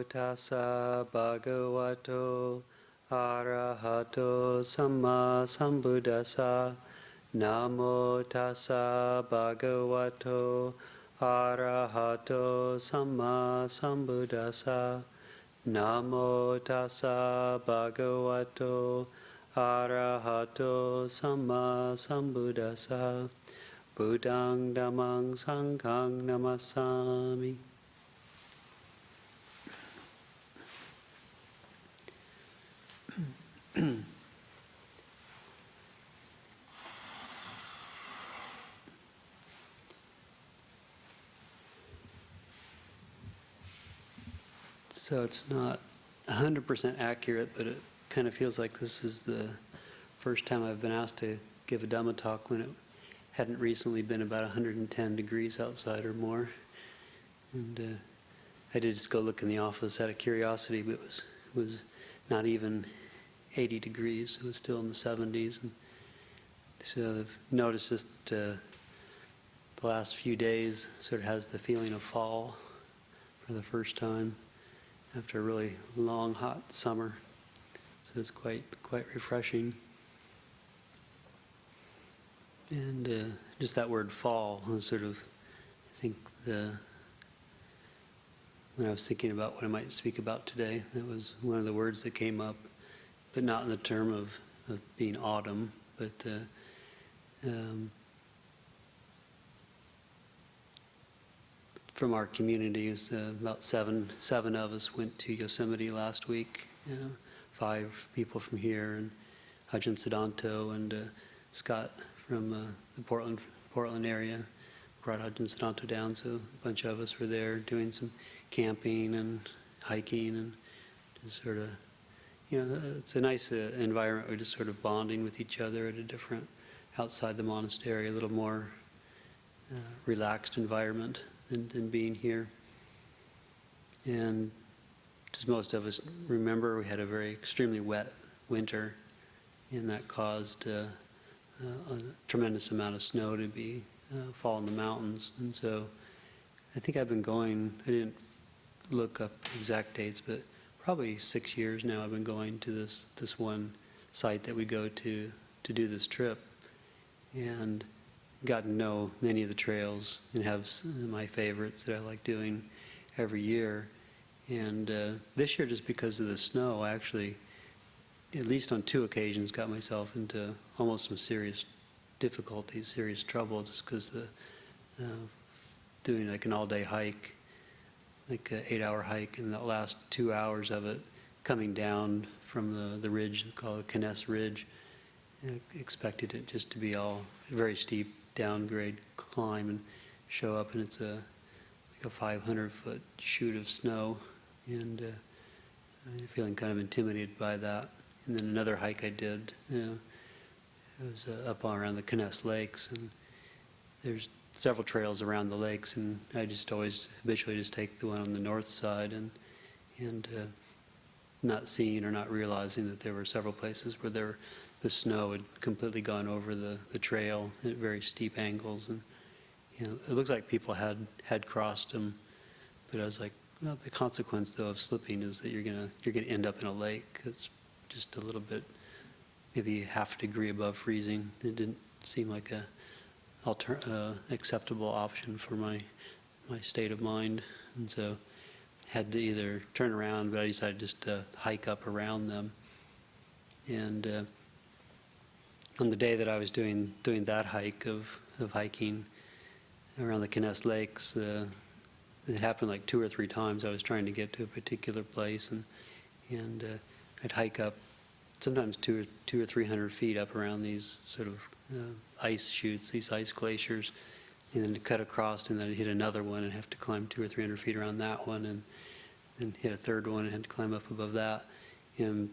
tassa bhagavato arahato samma sambuddhassa. Namo tassa bhagavato arahato samma sambuddhassa. Namo tassa bhagavato arahato samma sambuddhassa. Buddhang dhammang sanghang namasami. So it's not 100% accurate, but it kind of feels like this is the first time I've been asked to give a Dhamma talk when it hadn't recently been about 110 degrees outside or more. And I did just go look in the office out of curiosity, but it was not even 80 degrees. It was still in the 70s. And so I've noticed just the last few days sort of has the feeling of fall for the first time after a really long, hot summer. So it's quite refreshing. And just that word fall was sort of, I think, when I was thinking about what I might speak about today, that was one of the words that came up, but not in the term of being autumn, but from our community. About seven of us went to Yosemite last week. 5 people from here, and Ajahn Siddhanto and Scott from the Portland area brought Ajahn Siddhanto down, so a bunch of us were there doing some camping and hiking, and just sort of, it's a nice environment. We're just sort of bonding with each other at a different, outside the monastery, a little more relaxed environment than being here. And as most of us remember, we had a very extremely wet winter, and that caused a tremendous amount of snow to be fall in the mountains. And so I think I've been going, I didn't look up exact dates, but probably 6 years now I've been going to this one site that we go to do this trip, and gotten to know many of the trails and have my favorites that I like doing every year. And this year, just because of the snow, I actually, at least on 2 occasions, got myself into almost some serious difficulties, serious trouble, just because doing like an all-day hike, like an 8-hour hike, and the last 2 hours of it coming down from the ridge called the Kness Ridge, I expected it just to be all very steep downgrade climb and show up, and it's like a 500-foot chute of snow, and I'm feeling kind of intimidated by that. And then another hike I did, it was up around the Kness Lakes, and there's several trails around the lakes, and I just always habitually just take the one on the north side, and not seeing or not realizing that there were several places where the snow had completely gone over the trail at very steep angles, and it looks like people had crossed them, but I was like, well, the consequence though of slipping is that you're gonna end up in a lake that's just a little bit, maybe half a degree above freezing. It didn't seem like a acceptable option for my state of mind, and so had to either turn around, but I decided just to hike up around them. And on the day that I was doing that hike of hiking around the Kness Lakes, it happened like 2 or 3 times. I was trying to get to a particular place, and I'd hike up sometimes 200 or 300 feet up around these sort of ice chutes, these ice glaciers, and then to cut across, and then I'd hit another one and have to climb 200 or 300 feet around that one, and then hit a third one and had to climb up above that. And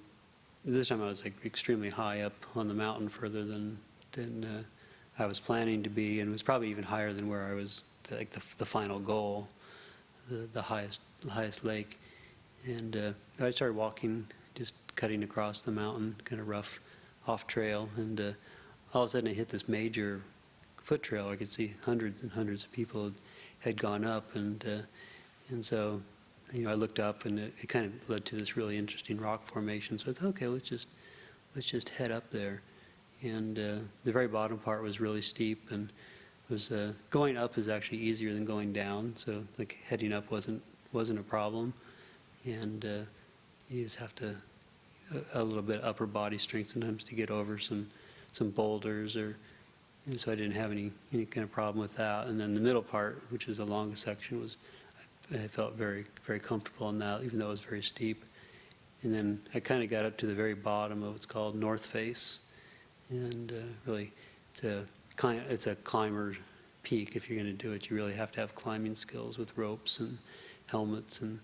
this time I was like extremely high up on the mountain, further than I was planning to be, and it was probably even higher than where I was, like the final goal, the highest lake. And I started walking, just cutting across the mountain, kind of rough, off trail, and all of a sudden I hit this major foot trail. I could see hundreds and hundreds of people had gone up, and so I looked up, and it kind of led to this really interesting rock formation. So I thought, okay, let's just head up there. And the very bottom part was really steep, and was going up is actually easier than going down. So like heading up wasn't a problem, and you just have to a little bit upper body strength sometimes to get over some boulders, and so I didn't have any kind of problem with that. And then the middle part, which is the longest section, I felt very, very comfortable in that, even though it was very steep. And then I kind of got up to the very bottom of what's called North Face, and really, it's a climber peak. If you're going to do it, you really have to have climbing skills with ropes and helmets and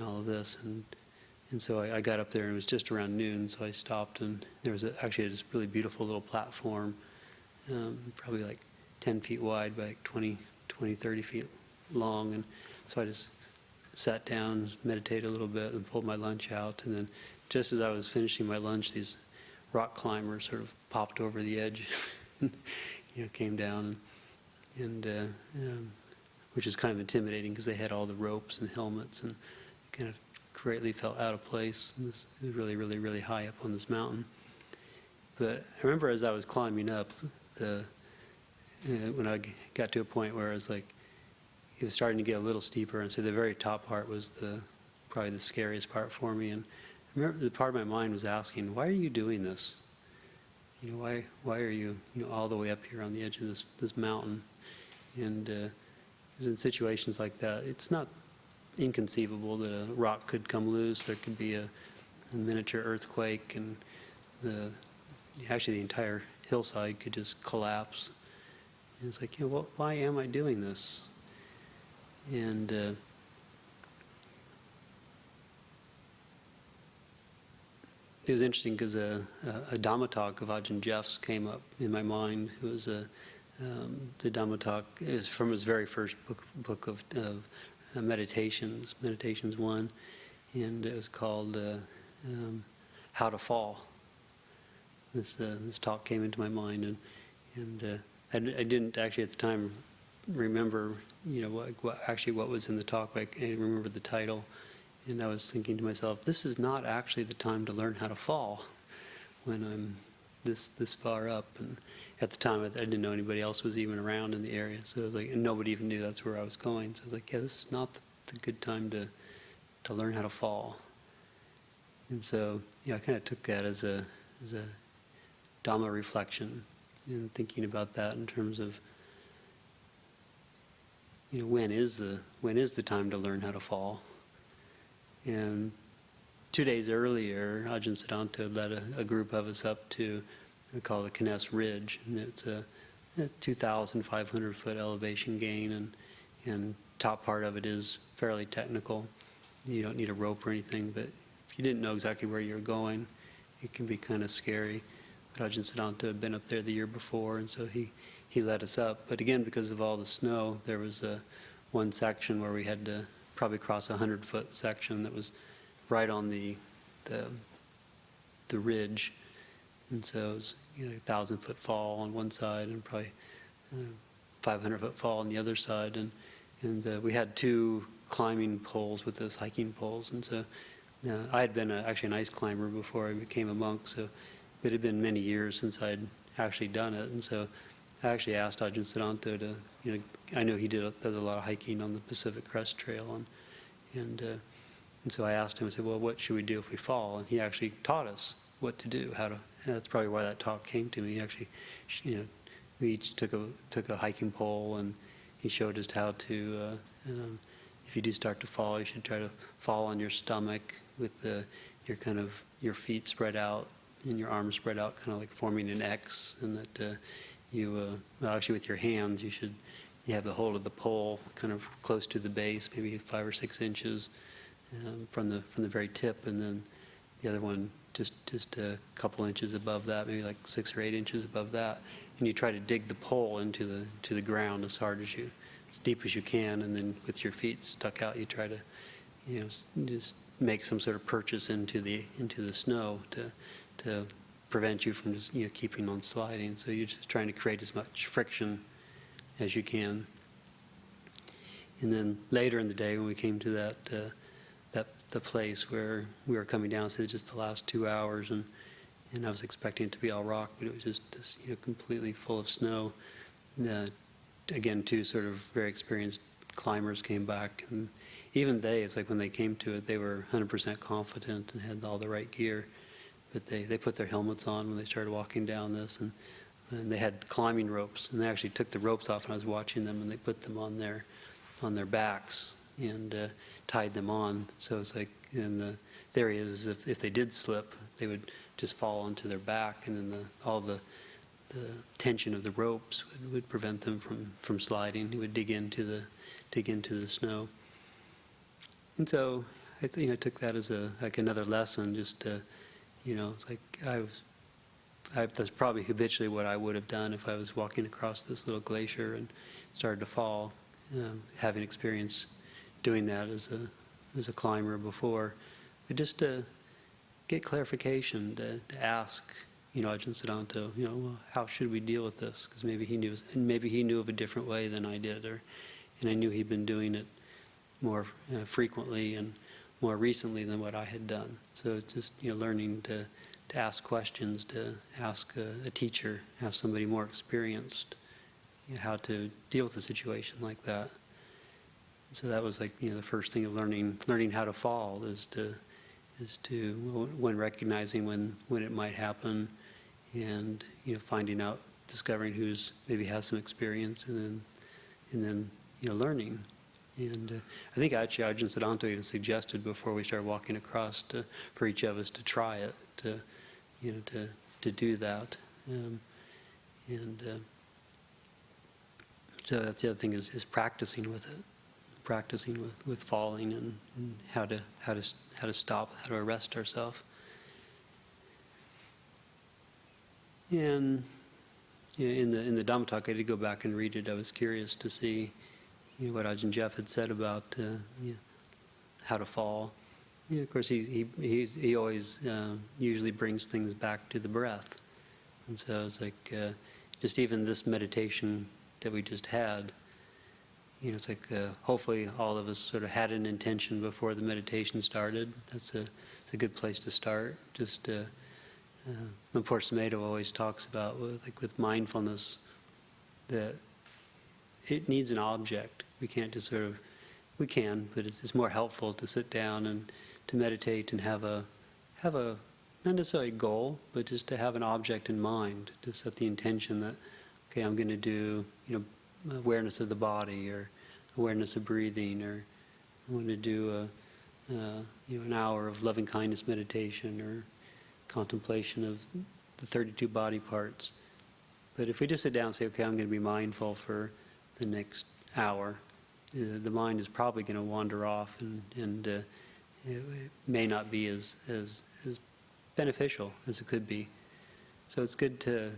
all of this. And so I got up there, and it was just around noon, so I stopped, and there was actually this really beautiful little platform, probably like 10 feet wide by like 20, 30 feet long. And so I just sat down, meditated a little bit, and pulled my lunch out. And then just as I was finishing my lunch, these rock climbers sort of popped over the edge, came down, and which is kind of intimidating because they had all the ropes and helmets, and kind of greatly felt out of place. And this was really, really, really high up on this mountain. But I remember as I was climbing up, when I got to a point where I was like, it was starting to get a little steeper, and so the very top part was probably the scariest part for me. And I remember the part of my mind was asking, why are you doing this? Why are you all the way up here on the edge of this mountain? And because in situations like that, it's not inconceivable that a rock could come loose. There could be a miniature earthquake, and actually the entire hillside could just collapse. And it's like, why am I doing this? And it was interesting because a Dhamma talk of Ajahn Jeff's came up in my mind. It was the Dhamma talk is from his very first book of Meditations 1, and it was called How to Fall. This talk came into my mind, and I didn't actually at the time remember what was in the talk, but I remember the title, and I was thinking to myself, this is not actually the time to learn how to fall when I'm this far up. And at the time, I didn't know anybody else was even around in the area, so it was like, and nobody even knew that's where I was going. So I was like, yeah, this is not the good time to learn how to fall. And so, I kind of took that as a Dhamma reflection, and thinking about that in terms of, when is the time to learn how to fall? And 2 days earlier, Ajahn Siddhanta led a group of us up to we call the Kness Ridge, and it's a 2,500 foot elevation gain, and top part of it is fairly technical. You don't need a rope or anything, but if you didn't know exactly where you're going, it can be kind of scary. But Ajahn Siddhanta had been up there the year before, and so he led us up. But again, because of all the snow, there was one section where we had to probably cross a 100-foot section that was right on the ridge, and so it was a 1,000-foot fall on one side and probably 500-foot fall on the other side, and we had 2 climbing poles with us, hiking poles, and so I had been actually an ice climber before I became a monk, so it had been many years since I'd actually done it, and so I actually asked Ajahn Siddhanta to, I know he does a lot of hiking on the Pacific Crest Trail, and so I asked him, I said, well, what should we do if we fall? And he actually taught us what to do, and that's probably why that talk came to me. He actually, we each took a hiking pole, and he showed us how to, if you do start to fall, you should try to fall on your stomach with your feet spread out and your arms spread out, kind of like forming an X, and that actually with your hands, you have the hold of the pole kind of close to the base, maybe 5 or 6 inches from the very tip, and then the other one just a couple inches above that, maybe like 6 or 8 inches above that, and you try to dig the pole into the ground as deep as you can, and then with your feet stuck out, you try to just make some sort of purchase into the snow to prevent you from just keeping on sliding. So you're just trying to create as much friction as you can. And then later in the day, when we came to the place where we were coming down, so just the last 2 hours, and I was expecting it to be all rock, but it was just this, completely full of snow. Again, two sort of very experienced climbers came back, and even they, it's like when they came to it, they were 100% confident and had all the right gear, but they put their helmets on when they started walking down this, and they had climbing ropes, and they actually took the ropes off, and I was watching them, and they put them on their backs and tied them on. So it's like, and the theory is if they did slip, they would just fall onto their back, and then all the tension of the ropes would prevent them from sliding. It would dig into the snow. And so I took that as another lesson. Just it's like that's probably habitually what I would have done if I was walking across this little glacier and started to fall. Having experience doing that as a climber before, but just to get clarification, to ask, Ajahn Siddhanta, well, how should we deal with this? Because maybe he knew of a different way than I did, and I knew he'd been doing it more frequently and more recently than what I had done. So it's just learning to ask questions, to ask a teacher, ask somebody more experienced, how to deal with a situation like that. So that was like the first thing of learning how to fall is to when recognizing when it might happen, and finding out, discovering who's maybe has some experience, and then learning. And I think actually Ajahn Siddhanta even suggested before we started walking across for each of us to try it, to do that. So that's the other thing is practicing with it, practicing with falling and how to stop, how to arrest ourselves. And in the Dhamma talk, I did go back and read it. I was curious to see what Ajahn Jeff had said about how to fall. Of course, he always usually brings things back to the breath, and so it's like just even this meditation that we just had. It's like hopefully all of us sort of had an intention before the meditation started. It's a good place to start. Just Poor Sumedho always talks about with mindfulness that it needs an object. We can't just we can, but it's more helpful to sit down and to meditate and have a not necessarily a goal, but just to have an object in mind, to set the intention that, okay, I'm going to do awareness of the body, or awareness of breathing, or I want to do an hour of loving kindness meditation or contemplation of the 32 body parts. But if we just sit down and say, okay, I'm going to be mindful for the next hour, the mind is probably going to wander off, and it may not be as beneficial as it could be. So it's good to,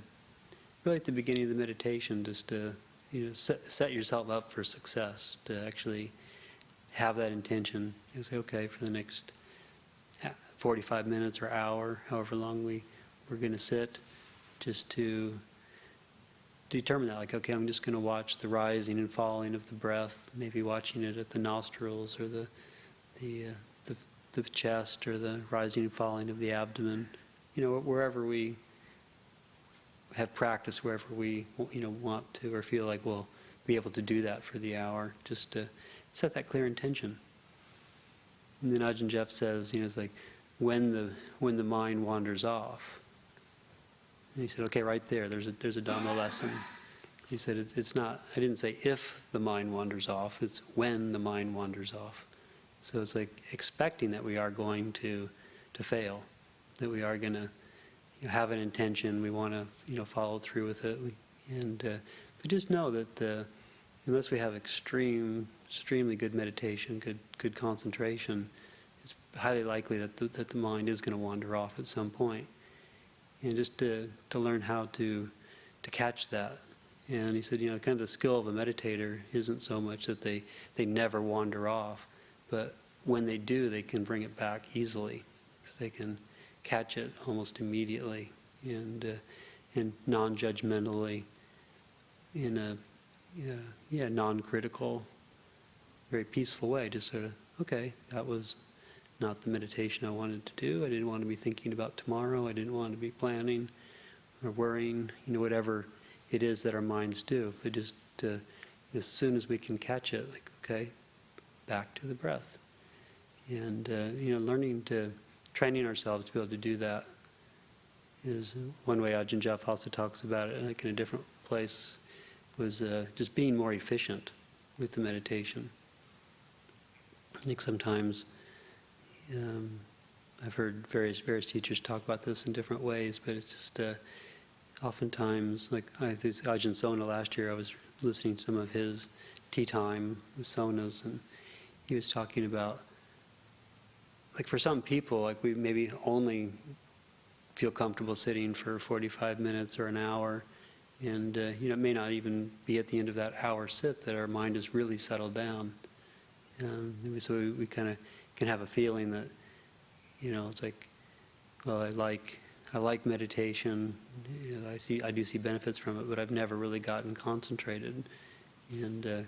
really at the beginning of the meditation, just to set yourself up for success, to actually have that intention. You say, okay, for the next 45 minutes or hour, however long we're going to sit, just to determine that, like, okay, I'm just going to watch the rising and falling of the breath, maybe watching it at the nostrils or the chest, or the rising and falling of the abdomen, wherever we have practice, wherever we want to or feel like we'll be able to do that for the hour, just to set that clear intention. And then Ajahn Jeff says, it's like when the mind wanders off. And he said, okay, right there's a Dhamma lesson. He said it's not. I didn't say if the mind wanders off. It's when the mind wanders off. So it's like expecting that we are going to fail, that we are going to have an intention, we want to follow through with it, but just know that unless we have extremely good meditation, good concentration, it's highly likely that the mind is going to wander off at some point, and just to learn how to catch that. And he said, kind of the skill of a meditator isn't so much that they never wander off, but when they do, they can bring it back easily, because they can catch it almost immediately and non-judgmentally, in a non-critical very peaceful way, just sort of, okay, that was not the meditation I wanted to do. I didn't want to be thinking about tomorrow. I didn't want to be planning or worrying, whatever it is that our minds do. But just as soon as we can catch it, like, okay, back to the breath. And, training ourselves to be able to do that is one way Ajahn Jotipalo also talks about it, like in a different place, was just being more efficient with the meditation. I think sometimes I've heard various teachers talk about this in different ways, but it's just oftentimes, like I think Ajahn Sona last year, I was listening to some of his tea time with Sonas, and he was talking about, like for some people, like we maybe only feel comfortable sitting for 45 minutes or an hour, and it may not even be at the end of that hour sit that our mind is really settled down. So we kind of can have a feeling that, it's like, well, I like meditation. I do see benefits from it, but I've never really gotten concentrated, and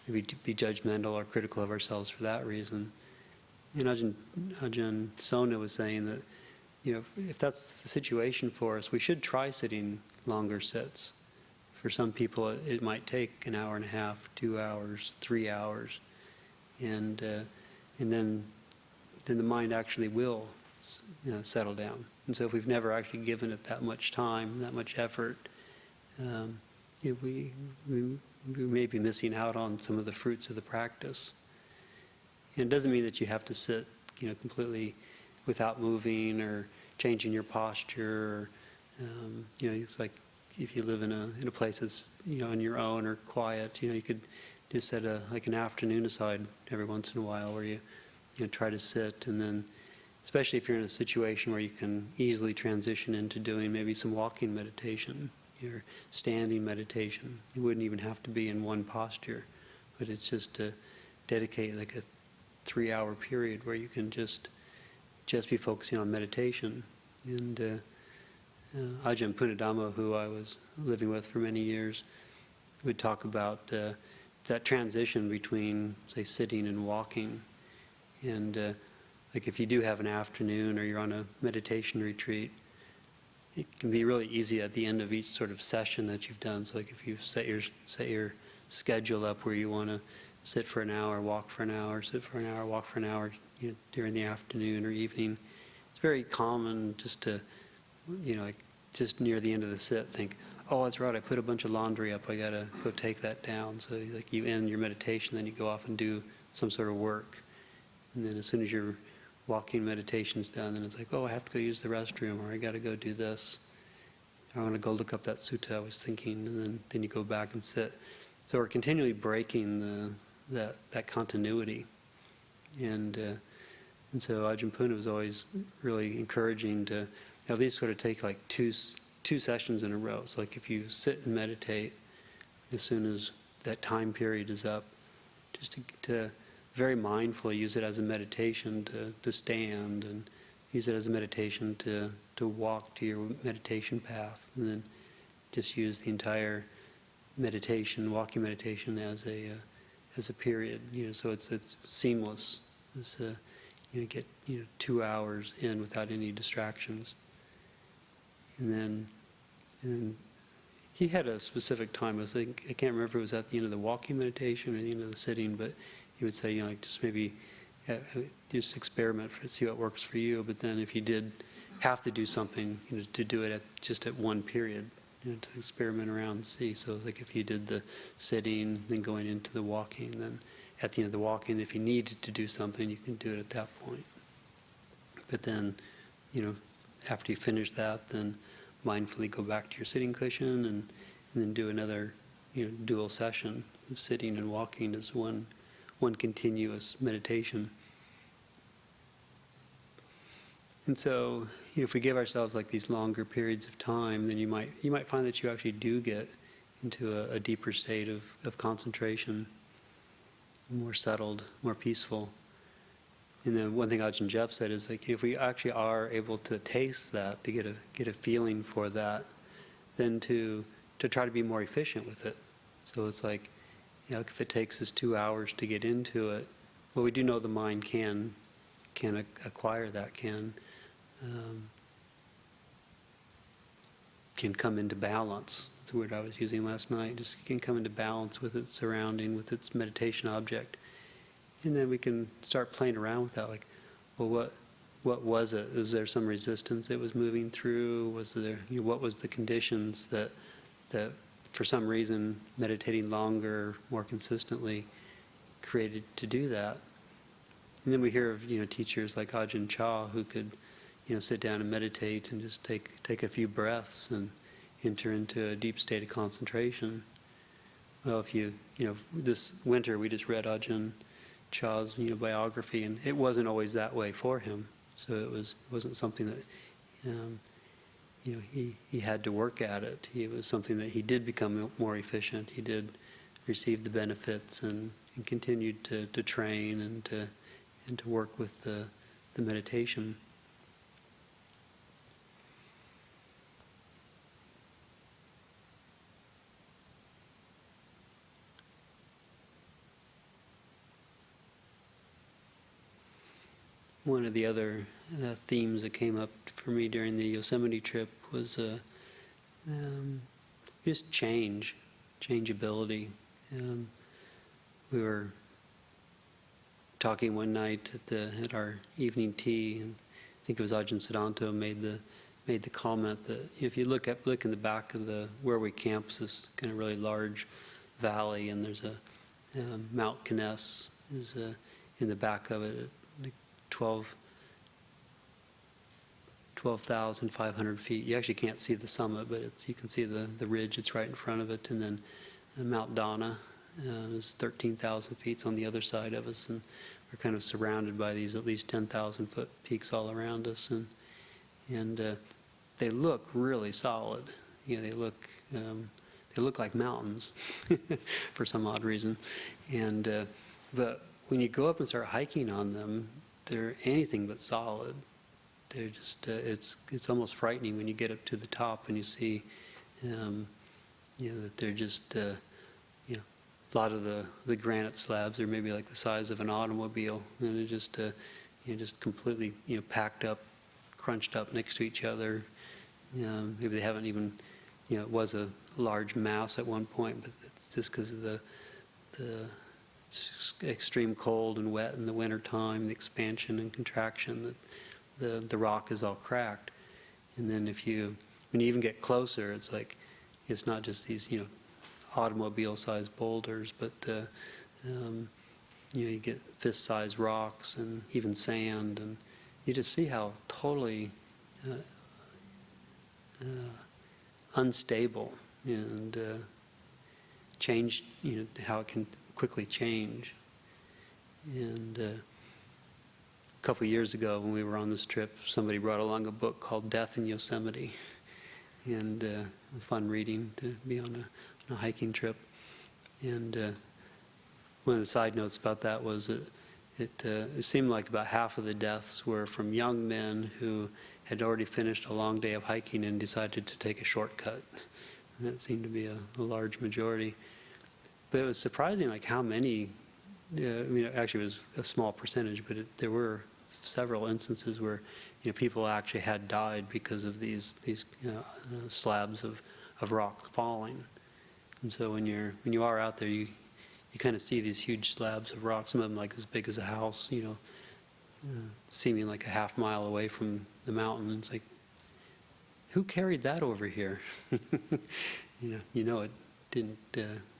maybe be judgmental or critical of ourselves for that reason. And Ajahn Sona was saying that, if that's the situation for us, we should try sitting longer sits. For some people, it might take an hour and a half, 2 hours, 3 hours, and then the mind actually will settle down. And so if we've never actually given it that much time, that much effort, we may be missing out on some of the fruits of the practice. And it doesn't mean that you have to sit, completely without moving or changing your posture. It's like if you live in a place that's on your own or quiet, you could just set an afternoon aside every once in a while where you try to sit, and then especially if you're in a situation where you can easily transition into doing maybe some walking meditation or standing meditation. You wouldn't even have to be in one posture, but it's just to dedicate like a 3-hour period where you can just be focusing on meditation. And Ajahn Dhamma, who I was living with for many years, would talk about that transition between, say, sitting and walking. And like if you do have an afternoon or you're on a meditation retreat, it can be really easy at the end of each sort of session that you've done. So like if you set your schedule up where you want to sit for an hour, walk for an hour, sit for an hour, walk for an hour, during the afternoon or evening, it's very common just to, like just near the end of the sit, think, oh, that's right, I put a bunch of laundry up, I gotta go take that down. So like you end your meditation, then you go off and do some sort of work. And then as soon as your walking meditation's done, then it's like, oh, I have to go use the restroom, or I gotta go do this. I want to go look up that sutta I was thinking, and then you go back and sit. So we're continually breaking that continuity. And so Ajahn Puna was always really encouraging to at least sort of take like two sessions in a row. So like if you sit and meditate, as soon as that time period is up, just to very mindfully use it as a meditation to stand, and use it as a meditation to walk to your meditation path, and then just use the entire meditation, walking meditation as a period. So it's seamless. It's get 2 hours in without any distractions. And then he had a specific time. I can't remember if it was at the end of the walking meditation or the end of the sitting, but he would say, just maybe just experiment, see what works for you. But then if you did have to do something, to do it just at one period, to experiment around and see. So it's like if you did the sitting, then going into the walking, then at the end of the walking, if you needed to do something, you can do it at that point. But then, after you finish that, then mindfully go back to your sitting cushion and then do another, dual session of sitting and walking as one continuous meditation. And so, if we give ourselves like these longer periods of time, then you might find that you actually do get into a deeper state of concentration, more settled, more peaceful. And then one thing Ajahn Jeff said is like if we actually are able to taste that, to get a feeling for that, then to try to be more efficient with it. So it's like if it takes us 2 hours to get into it, well, we do know the mind can acquire that, can come into balance. That's the word I was using last night. Just can come into balance with its surrounding, with its meditation object. And then we can start playing around with that, like, well, what was it? Was there some resistance it was moving through? Was there, what was the conditions that for some reason meditating longer, more consistently created to do that? And then we hear of teachers like Ajahn Chah who could sit down and meditate and just take a few breaths and enter into a deep state of concentration. Well, if this winter we just read Ajahn Chah's biography, and it wasn't always that way for him. So it wasn't something that he had to work at it. It was something that he did become more efficient. He did receive the benefits and continued to train and to work with the meditation. One of the other themes that came up for me during the Yosemite trip was just changeability. We were talking one night at our evening tea, and I think it was Ajahn Siddhanta made the comment that if you look in the back of where we camp, this kind of really large valley, and there's a Mount Kiness is in the back of it. 12,500 feet. You actually can't see the summit, but you can see the ridge. It's right in front of it. And then Mount Dana is 13,000 feet on the other side of us. And we're kind of surrounded by these at least 10,000 foot peaks all around us. And they look really solid. They look like mountains for some odd reason. And but when you go up and start hiking on them, they're anything but solid. They're just it's almost frightening when you get up to the top and you see that they're just a lot of the granite slabs are maybe like the size of an automobile, and they're just just completely packed up, crunched up next to each other. Maybe they haven't even it was a large mass at one point, but it's just because of the extreme cold and wet in the wintertime, the expansion and contraction, that the rock is all cracked. And then when you even get closer, it's like, it's not just these, automobile-sized boulders, but you get fist-sized rocks and even sand, and you just see how totally unstable and change, how it can quickly change. And a couple of years ago when we were on this trip, somebody brought along a book called Death in Yosemite, and fun reading to be on a hiking trip. And one of the side notes about that was that it seemed like about half of the deaths were from young men who had already finished a long day of hiking and decided to take a shortcut. And that seemed to be a large majority. But it was surprising, like how many. Actually, it was a small percentage, but there were several instances where people actually had died because of these slabs of rock falling. And so when you are out there, you kind of see these huge slabs of rock, some of them like as big as a house, seeming like a half mile away from the mountain. And it's like, who carried that over here? It didn't.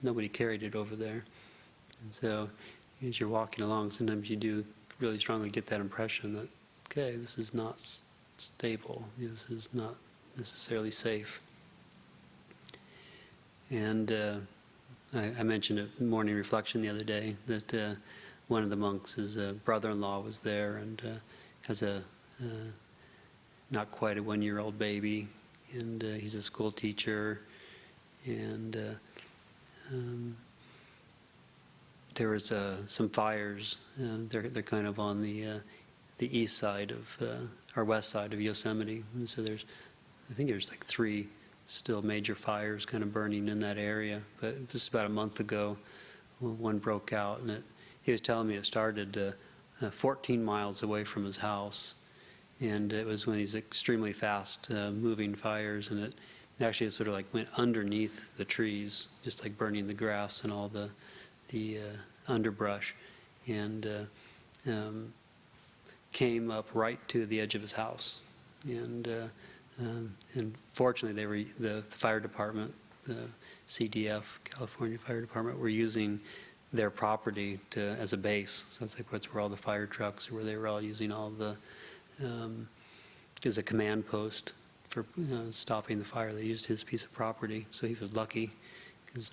Nobody carried it over there. And so as you're walking along, sometimes you do really strongly get that impression that, okay, this is not stable. This is not necessarily safe. And I mentioned a morning reflection the other day that one of the monks, his brother-in-law was there and has a not quite a one-year-old baby, and he's a school teacher, and there was some fires. They're kind of on the east side of or west side of Yosemite, and so I think there's like 3 still major fires kind of burning in that area. But just about a month ago, one broke out, and he was telling me it started 14 miles away from his house, and it was when these extremely fast moving fires, and it actually sort of like went underneath the trees, just like burning the grass and all the underbrush, and came up right to the edge of his house. And fortunately, the fire department, the CDF, California Fire Department, were using their property as a base. So it's like that's where all the fire trucks, where they were all using all the, as a command post for stopping the fire. They used his piece of property, so he was lucky because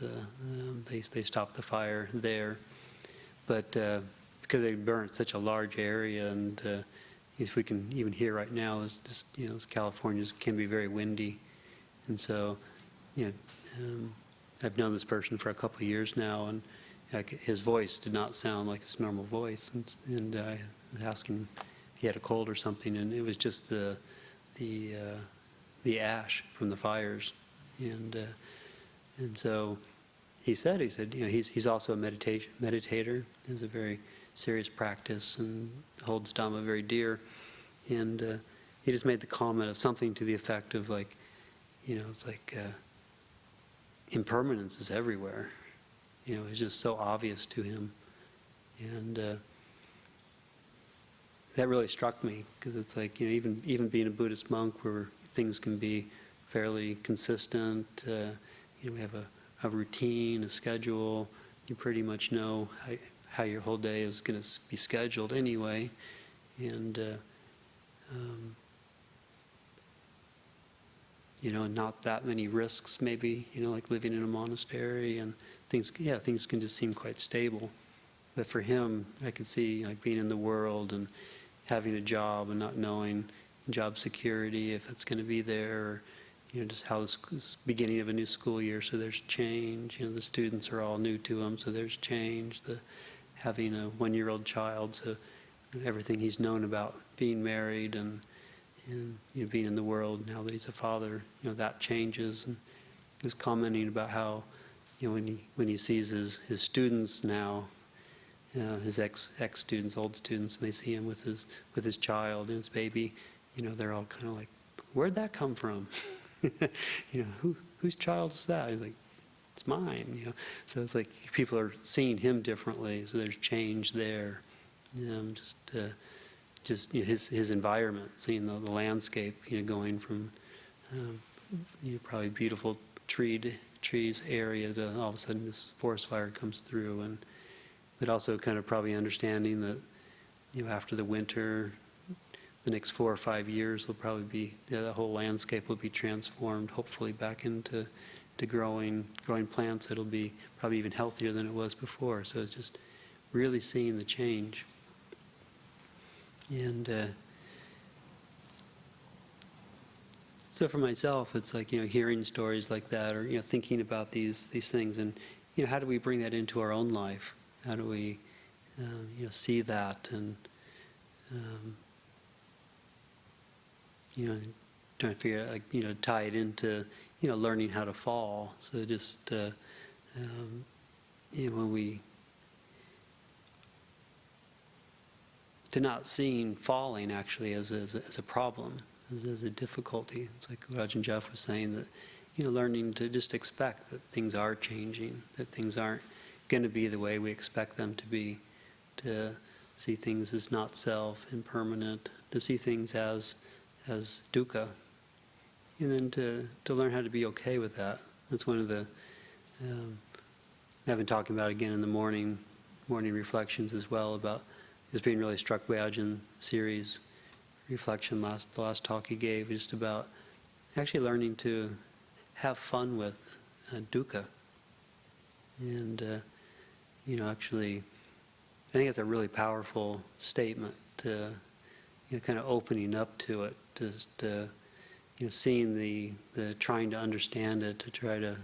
they stopped the fire there. But because they burnt such a large area, and if we can even hear right now, it's just, California can be very windy, and so I've known this person for a couple of years now, and his voice did not sound like his normal voice, and I was asking if he had a cold or something, and it was just the ash from the fires, and so he said he's also a meditator, has a very serious practice and holds Dhamma very dear, and he just made the comment of something to the effect of like, it's like impermanence is everywhere. It's just so obvious to him, and that really struck me, because it's like, even being a Buddhist monk, where things can be fairly consistent, we have a routine, a schedule. You pretty much know how your whole day is going to be scheduled anyway, and and not that many risks maybe, like living in a monastery, and things can just seem quite stable. But for him, I could see like being in the world and having a job and not knowing job security, if it's going to be there, or just how this beginning of a new school year, so there's change. The students are all new to him, so there's change. Having a 1-year-old child, so everything he's known about being married and being in the world now that he's a father, that changes. And he was commenting about how when he sees his students now, his ex-students, old students, and they see him with his child and his baby, they're all kind of like, where'd that come from? Whose child is that? He's like, it's mine. So it's like people are seeing him differently. So there's change there. Just his environment, seeing the landscape, going from probably beautiful trees area to all of a sudden this forest fire comes through, but also kind of probably understanding that after the winter, the next 4 or 5 years will probably be, the whole landscape will be transformed, hopefully back into growing plants that'll be probably even healthier than it was before. So it's just really seeing the change. And so for myself, it's like, hearing stories like that, or, thinking about these things, and, how do we bring that into our own life? How do we, see that, and, trying to figure out, like, tie it into, learning how to fall. So just, when we, to not seeing falling actually as a problem, as a difficulty. It's like what Ajahn Jeff was saying, that, learning to just expect that things are changing, that things aren't going to be the way we expect them to be, to see things as not self, impermanent, to see things as dukkha, and then to learn how to be okay with that. That's one of the, I've been talking about again in the morning reflections as well, about just being really struck by Ajahn series reflection, the last talk he gave, just about actually learning to have fun with dukkha. And, actually, I think it's a really powerful statement to, kind of opening up to it, just, seeing the trying to understand it, to try to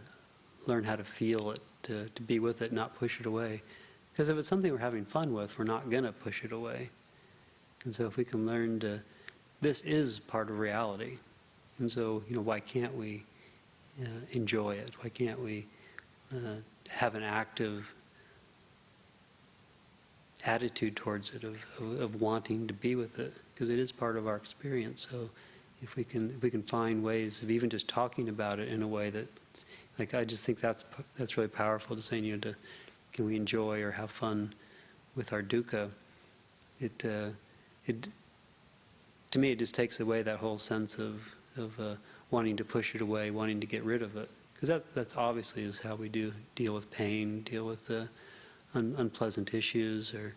learn how to feel it, to be with it, not push it away. Because if it's something we're having fun with, we're not going to push it away. And so if we can learn to, this is part of reality. And so, why can't we enjoy it? Why can't we have an active attitude towards it, of wanting to be with it, because it is part of our experience. So if we can find ways of even just talking about it in a way that, like, I just think that's really powerful, to saying, can we enjoy or have fun with our dukkha? It to me, it just takes away that whole sense of wanting to push it away, wanting to get rid of it, because that's obviously is how we deal with pain, deal with unpleasant issues or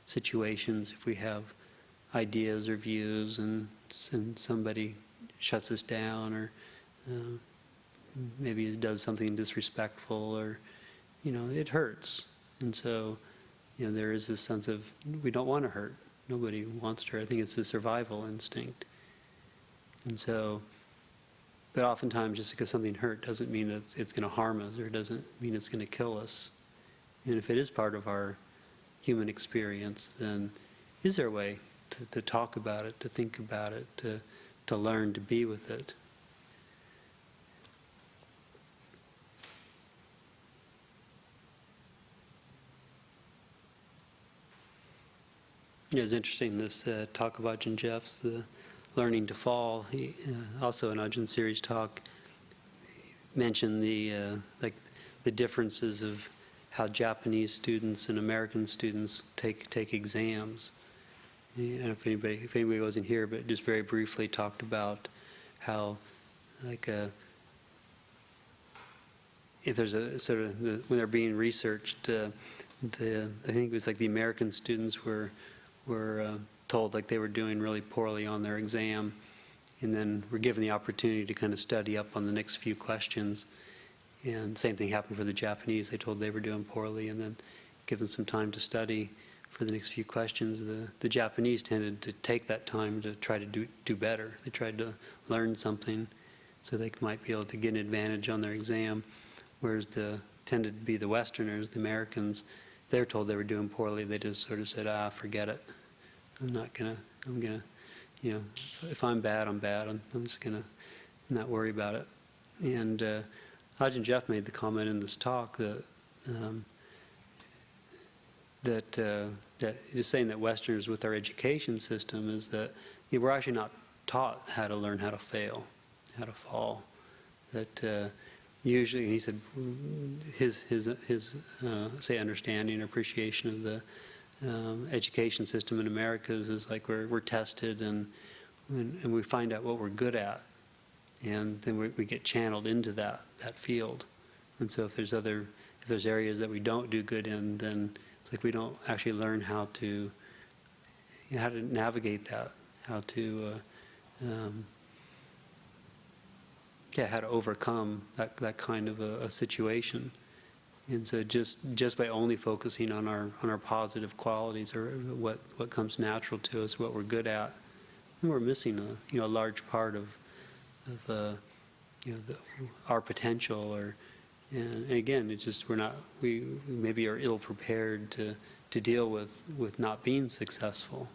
situations. If we have ideas or views and somebody shuts us down, or maybe it does something disrespectful, or it hurts. And so there is this sense of, we don't want to hurt. Nobody wants to hurt. I think it's a survival instinct. And so, but oftentimes just because something hurt doesn't mean that it's going to harm us, or doesn't mean it's going to kill us. And if it is part of our human experience, then is there a way to talk about it, to think about it, to learn to be with it? It was interesting, this talk of Ajahn Jeff's, the learning to fall. He also in Ajahn series talk mentioned the differences of how Japanese students and American students take exams. I don't know if anybody wasn't here, but just very briefly talked about how, if there's a sort of when they're being researched, I think it was like the American students were told like they were doing really poorly on their exam, and then were given the opportunity to kind of study up on the next few questions. And same thing happened for the Japanese. They told they were doing poorly, and then given some time to study for the next few questions. The Japanese tended to take that time to try to do better. They tried to learn something so they might be able to get an advantage on their exam, whereas tended to be the Westerners, the Americans, they're told they were doing poorly. They just sort of said, forget it. I'm gonna, if I'm bad, I'm bad. I'm just gonna not worry about it. And Ajahn Jeff made the comment in this talk that just saying that Westerners with our education system is that we're actually not taught how to learn how to fail, how to fall. That usually, he said, his say understanding or appreciation of the education system in America is like we're tested and we find out what we're good at, and then we get channeled into that field. And so if there's areas that we don't do good in, then it's like we don't actually learn how to navigate that, how to how to overcome that kind of a situation. And so just by only focusing on our positive qualities, or what comes natural to us, what we're good at, then we're missing a large part of our potential. And again, it's just we maybe are ill prepared to deal with not being successful.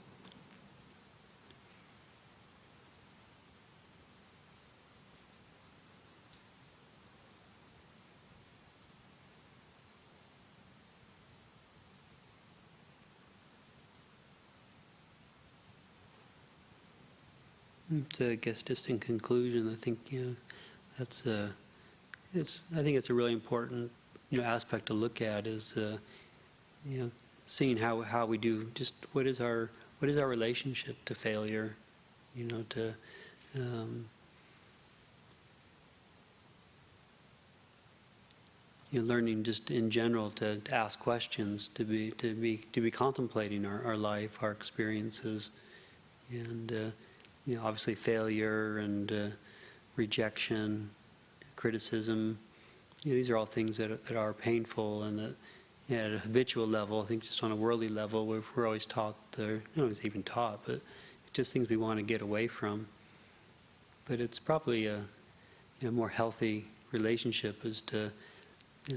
So I guess just in conclusion, I think I think it's a really important aspect to look at, is seeing how we do, just what is our relationship to failure, to learning just in general to ask questions, to be contemplating our life, our experiences, and obviously failure and rejection, criticism. These are all things that are painful, and that at a habitual level, I think just on a worldly level, we're always taught, it's even taught, but just things we want to get away from. But it's probably a more healthy relationship is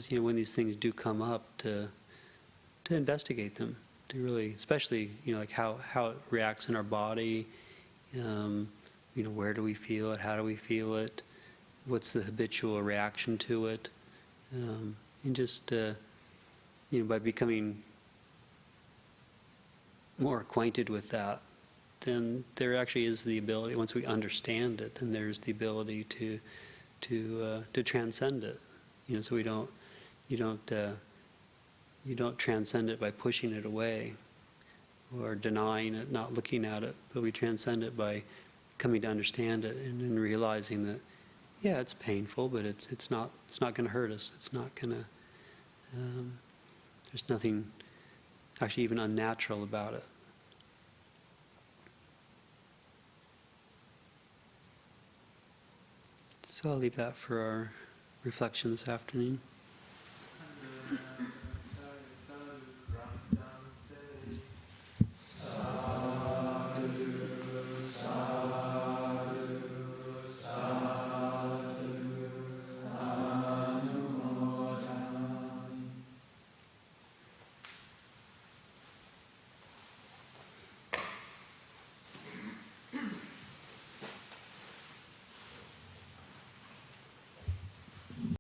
when these things do come up, to investigate them, to really, especially like how it reacts in our body. Where do we feel it? How do we feel it? What's the habitual reaction to it? And just by becoming more acquainted with that, then there actually is the ability, once we understand it, then there's the ability to transcend it. So you don't transcend it by pushing it away or denying it, not looking at it, but we transcend it by coming to understand it and then realizing that, yeah, it's painful, but it's not going to hurt us. It's not going to. There's nothing actually even unnatural about it. So I'll leave that for our reflection this afternoon. And